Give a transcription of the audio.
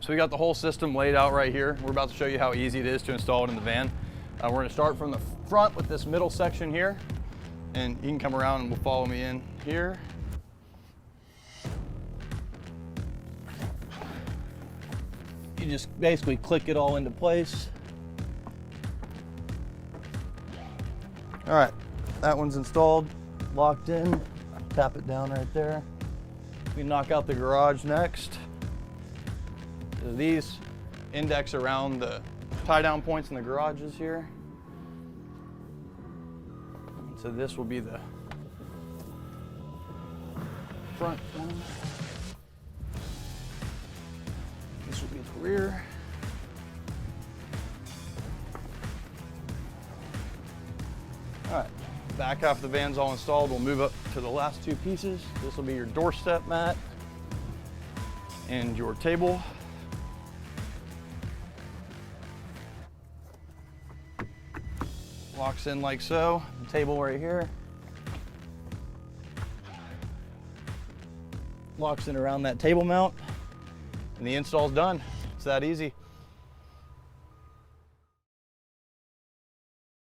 So we got the whole system laid out right here. We're about to show you how easy it is to install it in the van. We're gonna start from the front with this middle section here, and you can come around and will follow me in here. You just basically click it all into place. All right, that one's installed, locked in. Tap it down right there. We knock out the garage next. So these index around the tie down points in the garages here. So this will be the front one. This will be the rear. All right, back half of the van's all installed. We'll move up to the last two pieces. This will be your doorstep mat and your table. Locks in like so. The table right here. Locks in around that table mount. And the install's done. It's that easy.